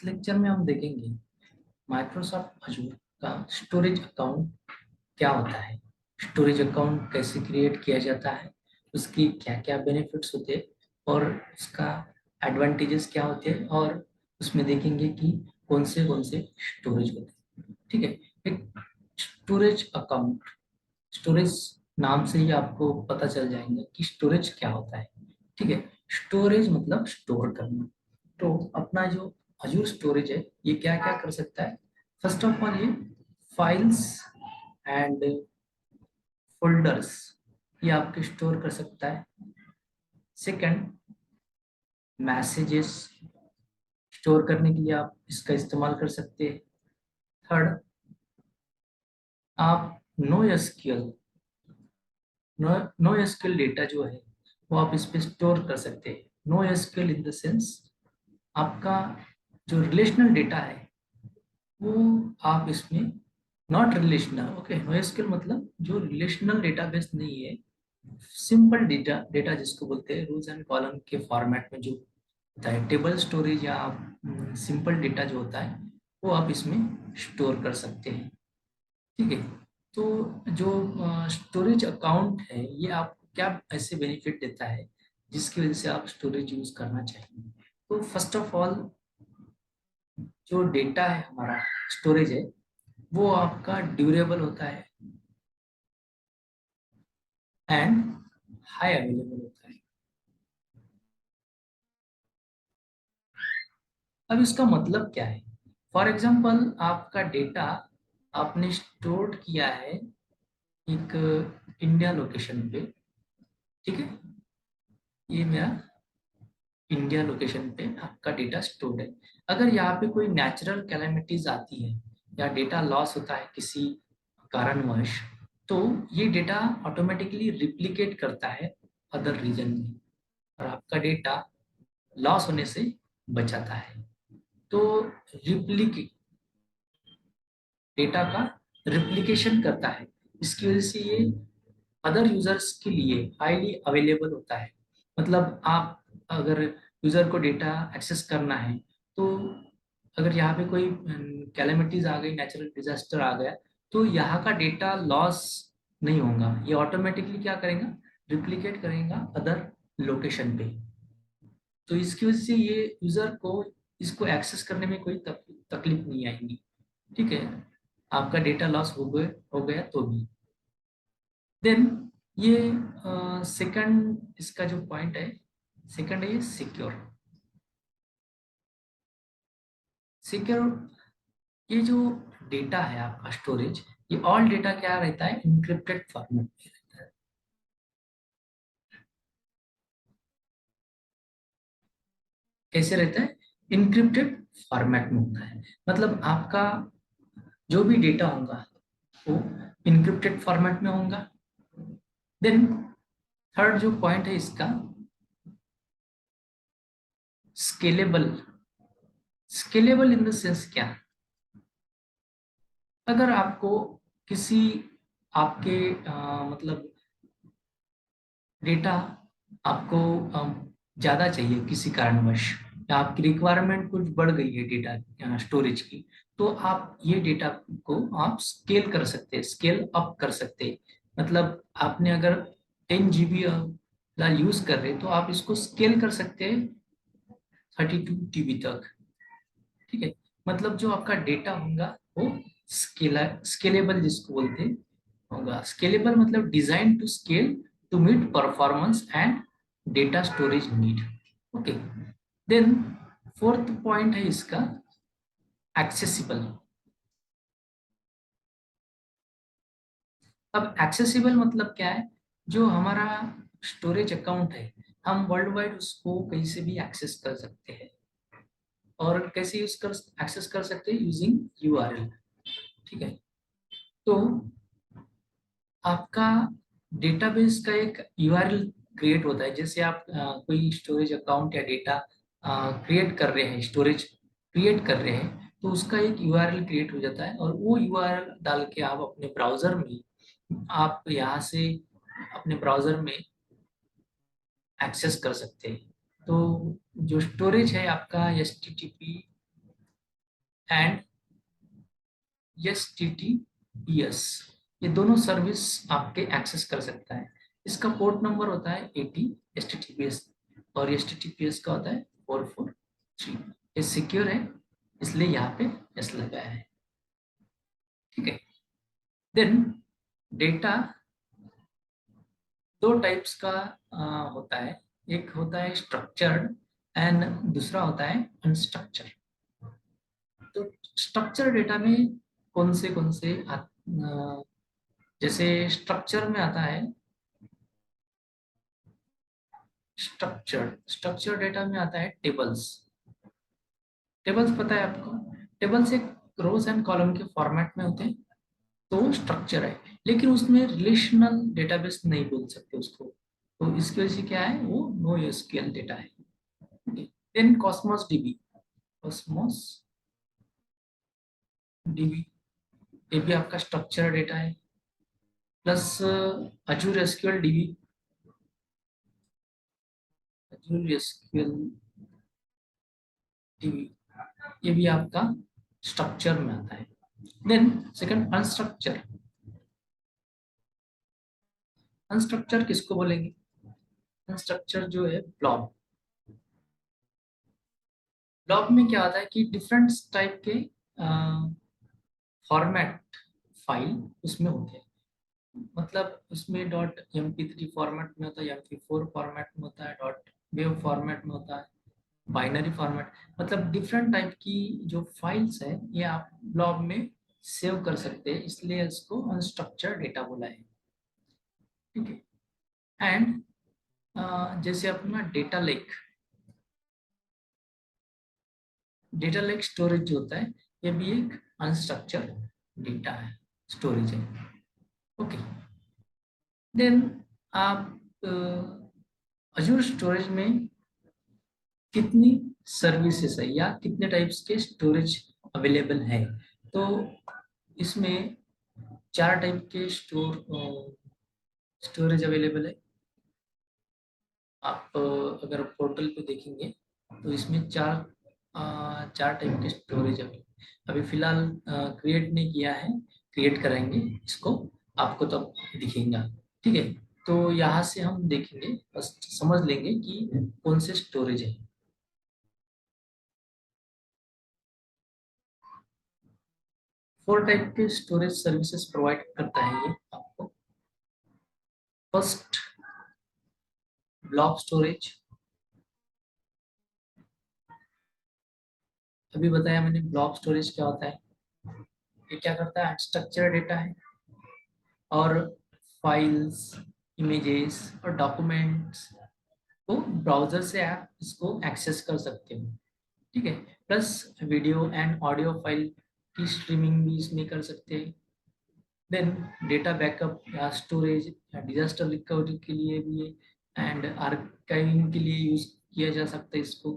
इस लेक्चर में हम देखेंगे माइक्रोसॉफ्ट अजूर का स्टोरेज अकाउंट क्या होता है, स्टोरेज अकाउंट कैसे क्रिएट किया जाता है, उसकी क्या क्या बेनिफिट्स होते हैं और उसका एडवांटेजेस क्या होते हैं, और उसमें देखेंगे कि कौन से स्टोरेज होते हैं। ठीक है। एक स्टोरेज अकाउंट, स्टोरेज नाम से ही आपको पता चल जाएगा कि स्टोरेज क्या होता है। ठीक है। स्टोरेज मतलब स्टोर करना। तो अपना जो अजूर स्टोरेज है ये क्या क्या कर सकता है। फर्स्ट ऑफ ऑल ये फाइल्स एंड फोल्डर्स ये आपके स्टोर कर सकता है। सेकंड, मैसेजेस स्टोर करने के लिए आप इसका इस्तेमाल कर सकते हैं। थर्ड, आप no SQL no SQL data जो है वो आप इस पे स्टोर कर सकते हैं। No SQL in the sense आपका जो रिलेशनल डेटा है वो आप इसमें not relational, okay, no SQL मतलब जो रिलेशनल डेटाबेस नहीं है, सिंपल डेटा डेटा जिसको बोलते हैं रूल्स एंड कॉलम के फॉर्मेट में जो होता है, टेबल स्टोरेज या सिंपल डेटा जो होता है वो आप इसमें स्टोर कर सकते हैं। ठीक है। तो जो स्टोरेज अकाउंट है ये आपको क्या ऐसे बेनिफिट देता है जिसकी वजह से आप स्टोरेज यूज करना चाहिए। तो फर्स्ट ऑफ ऑल जो डेटा है हमारा स्टोरेज है वो आपका ड्यूरेबल होता है एंड हाई अवेलेबल होता है। अब इसका मतलब क्या है। फॉर एग्जाम्पल आपका डेटा आपने स्टोर किया है एक इंडिया लोकेशन पे। ठीक है। ये मेरा इंडिया लोकेशन पे आपका डेटा स्टोर्ड है। अगर यहाँ पे कोई नेचुरल कैलेमिटीज आती है या डेटा लॉस होता है किसी कारणवश, तो ये डेटा ऑटोमेटिकली रिप्लिकेट करता है अदर रीजन में और आपका डेटा लॉस होने से बचाता है। तो रिप्लिकेट डेटा का रिप्लिकेशन करता है, इसकी वजह से ये अदर यूजर्स के लिए हाईली अवेलेबल होता है। मतलब आप अगर यूजर को डेटा एक्सेस करना है तो अगर यहाँ पे कोई कैलेमिटीज आ गई, नेचुरल डिजास्टर आ गया, तो यहाँ का डेटा लॉस नहीं होगा, ये ऑटोमेटिकली क्या करेगा, रिप्लिकेट करेगा अदर लोकेशन पे। तो इसकी वजह से ये यूजर को इसको एक्सेस करने में कोई तकलीफ नहीं आएगी। ठीक है। आपका डेटा लॉस हो गया तो भी। देन ये सेकंड इसका जो पॉइंट है, सेकंड है ये सिक्योर। सिक्योर, ये जो डेटा है आपका स्टोरेज, ये ऑल डेटा क्या रहता है, इनक्रिप्टेड फॉर्मेट में रहता है। कैसे रहता है, इनक्रिप्टेड फॉर्मेट में होता है। मतलब आपका जो भी डेटा होगा वो इनक्रिप्टेड फॉर्मेट में होगा। देन थर्ड जो पॉइंट है इसका, scalable. Scalable in the sense क्या, अगर आपको किसी आपके मतलब डेटा आपको ज़्यादा चाहिए किसी कारणवश, या आपकी रिक्वायरमेंट कुछ बढ़ गई है डेटा स्टोरेज की, तो आप ये डेटा को आप स्केल कर सकते हैं, स्केल अप कर सकते हैं। मतलब आपने अगर 10 GB यूज कर रहे हैं तो आप इसको स्केल कर सकते हैं 32 TB तक। ठीक है। मतलब जो आपका डेटा होगा वो स्केलेबल जिसको बोलते हैं होगा। स्केलेबल मतलब design to scale to meet performance and data storage need. Okay. Then fourth point है इसका, एक्सेसिबल। अब एक्सेसिबल मतलब क्या है, जो हमारा स्टोरेज अकाउंट है हम वर्ल्ड वाइड उसको कहीं से भी एक्सेस कर सकते हैं। और कैसे यूज कर एक्सेस कर सकते हैं, यूजिंग यूआरएल। ठीक है। तो आपका डेटाबेस का एक यूआरएल क्रिएट होता है। जैसे आप कोई स्टोरेज अकाउंट या डेटा क्रिएट कर रहे हैं, स्टोरेज क्रिएट कर रहे हैं, तो उसका एक यूआरएल क्रिएट हो जाता है और वो यूआरएल डाल के आप अपने ब्राउजर में आप यहाँ से अपने ब्राउजर में एक्सेस कर सकते हैं। तो जो स्टोरेज है आपका HTTP एंड HTTPS, ये दोनों सर्विस आपके एक्सेस कर सकता है। इसका पोर्ट नंबर होता है 80 HTTPS और HTTPS का होता है 443। ये सिक्योर है इसलिए यहाँ पे एस लगाया है, ठीक है। देन डेटा दो टाइप्स का होता है, एक होता है स्ट्रक्चर्ड एंड दूसरा होता है अनस्ट्रक्चर्ड। तो स्ट्रक्चर डेटा में कौन से जैसे स्ट्रक्चर में आता है, स्ट्रक्चर डेटा में आता है टेबल्स। टेबल्स पता है आपको, टेबल्स एक रोज एंड कॉलम के फॉर्मेट में होते हैं, तो स्ट्रक्चर है, लेकिन उसमें रिलेशनल डेटाबेस नहीं बोल सकते उसको, तो इसकी वजह से क्या है, वो नो एसक्यूएल डेटा है। Then Cosmos DB, Cosmos DB ये भी आपका स्ट्रक्चर डेटा है, plus Azure SQL DB, Azure SQL DB ये भी आपका स्ट्रक्चर में आता है। देन सेकंड अनस्ट्रक्चर, अनस्ट्रक्चर किसको बोलेंगे, अनस्ट्रक्चर जो है ब्लॉब, ब्लॉब में क्या होता है कि डिफरेंट टाइप के फॉर्मेट फाइल उसमें होते हैं, मतलब उसमें डॉट MP3 फॉर्मेट में होता है, MP4 फॉर्मेट में होता है, डॉट वेव फॉर्मेट में होता है, बाइनरी फॉर्मेट, मतलब डिफरेंट टाइप की जो फाइल्स है ये आप ब्लॉब में सेव कर सकते हैं, इसलिए इसको अनस्ट्रक्चर्ड डेटा बोला है, ठीक है। एंड जैसे अपना डेटा लेक स्टोरेज जो होता है ये भी एक अनस्ट्रक्चर्ड डेटा है, स्टोरेज है, ओके। देन आप अजूर स्टोरेज में कितनी सर्विसेज है या कितने टाइप्स के स्टोरेज अवेलेबल है, तो इसमें चार टाइप के स्टोरेज अवेलेबल है। आप अगर पोर्टल पे देखेंगे तो इसमें चार टाइप के स्टोरेज है, अभी फिलहाल क्रिएट नहीं किया है, क्रिएट करेंगे इसको, आपको तब दिखेगा, ठीक है। तो यहाँ से हम देखेंगे, बस समझ लेंगे कि कौन से स्टोरेज है। 4 टाइप के स्टोरेज सर्विसेज प्रोवाइड करता है ये आपको। फर्स्ट ब्लॉक स्टोरेज, अभी बताया मैंने ब्लॉक स्टोरेज क्या होता है, ये क्या करता है, स्ट्रक्चर डेटा है और फाइल्स, इमेजेस और डॉक्यूमेंट्स को ब्राउजर से आप इसको एक्सेस कर सकते हो, ठीक है। Plus video and audio file की स्ट्रीमिंग भी इसमें कर सकते हैं। देन डेटा बैकअप या स्टोरेज या डिजास्टर रिकवरी के लिए भी एंड आर्काइविंग के लिए यूज किया जा सकता है इसको,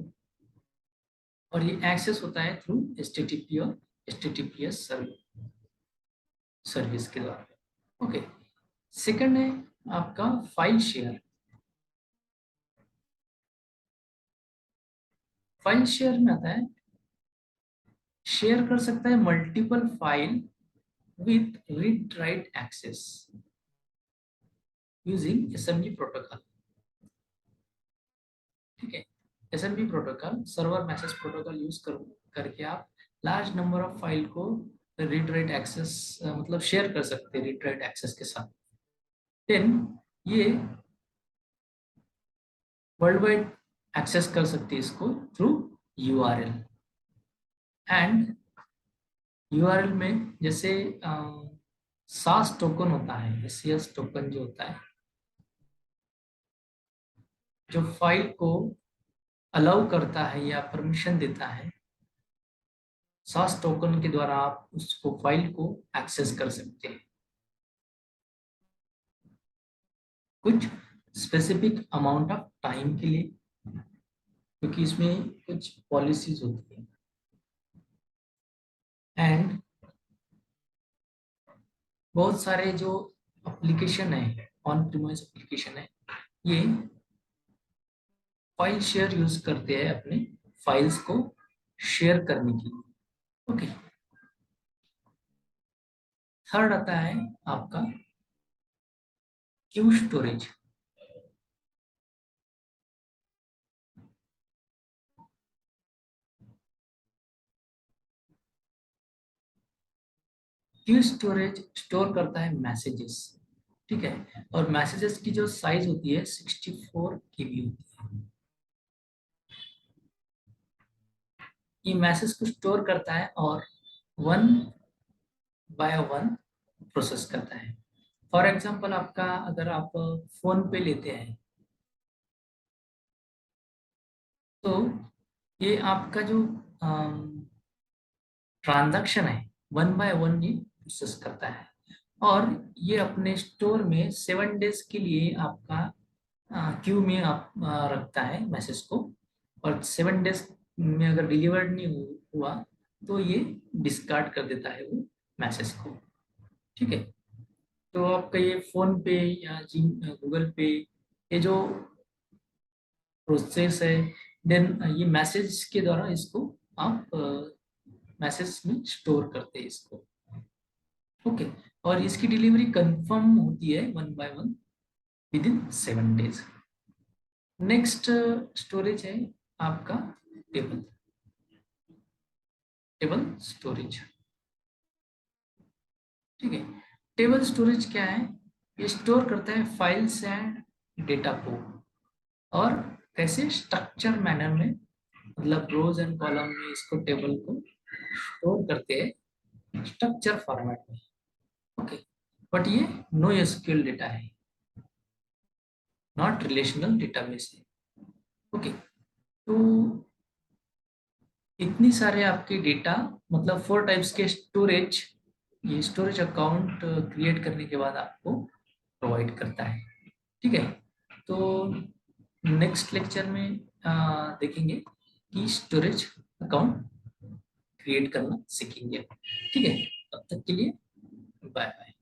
और ये एक्सेस होता है थ्रू HTTP और HTTPS सर्विस के द्वारा, ओके। सेकंड है आपका फाइल शेयर, फाइल शेयर में आता है शेयर कर सकता है multiple file with read write access using SMB protocol, ठीक है। SMB protocol server message protocol use करके आप लार्ज नंबर ऑफ फाइल को रीड राइट एक्सेस मतलब शेयर कर सकते हैं रीड राइट एक्सेस के साथ। देन ये वर्ल्ड वाइड एक्सेस कर सकती है इसको थ्रू URL, एंड URL में जैसे सास टोकन होता है, SES टोकन जो होता है, जो फाइल को अलाउ करता है या परमिशन देता है, सास टोकन के द्वारा आप उसको फाइल को एक्सेस कर सकते हैं कुछ स्पेसिफिक अमाउंट ऑफ टाइम के लिए, क्योंकि इसमें कुछ पॉलिसीज होती है। एंड बहुत सारे जो एप्लीकेशन है, ऑन प्रीमाइस एप्लीकेशन है, ये फाइल शेयर यूज करते हैं अपने फाइल्स को शेयर करने के लिए, ओके, थर्ड आता है आपका Q storage. Q storage store करता है मैसेजेस, ठीक है, और मैसेजेस की जो साइज होती है 64 KB होती है। ये मैसेज को स्टोर करता है और वन बाय वन प्रोसेस करता है। फॉर एग्जांपल आपका, अगर आप फोन पे लेते हैं तो ये आपका जो ट्रांजैक्शन है वन बाय वन ये प्रोसेस करता है, और ये अपने स्टोर में 7 डेज के लिए आपका क्यू में आप रखता है मैसेज को, और 7 डेज में अगर डिलीवर्ड नहीं हुआ तो ये डिस्कार्ड कर देता है वो मैसेज को, ठीक है। तो आपका ये फोन पे या जी गूगल पे, ये जो प्रोसेस है, देन ये मैसेज के द्वारा इसको आप मैसेज में स्टोर करते हैं इसको, ओके। और इसकी डिलीवरी कंफर्म होती है one by one with in 7 days. Next storage है आपका टेबल, टेबल स्टोरेज, ठीक है। टेबल स्टोरेज क्या है? ये स्टोर करता है फाइल्स एंड डेटा को, और कैसे स्ट्रक्चर मैनर में, मतलब रोज एंड कॉलम में इसको टेबल को स्टोर करते हैं स्ट्रक्चर फॉर्मेट में, ओके। बट ये नो एसक्यूएल डेटा है, नॉट रिलेशनल डेटाबेस है, ओके। तो इतनी सारे आपके डेटा, मतलब 4 टाइप्स के स्टोरेज, ये स्टोरेज अकाउंट क्रिएट करने के बाद आपको प्रोवाइड करता है, ठीक है। तो नेक्स्ट लेक्चर में देखेंगे कि स्टोरेज अकाउंट क्रिएट करना सीखेंगे, ठीक है। तब तक के लिए बाय बाय।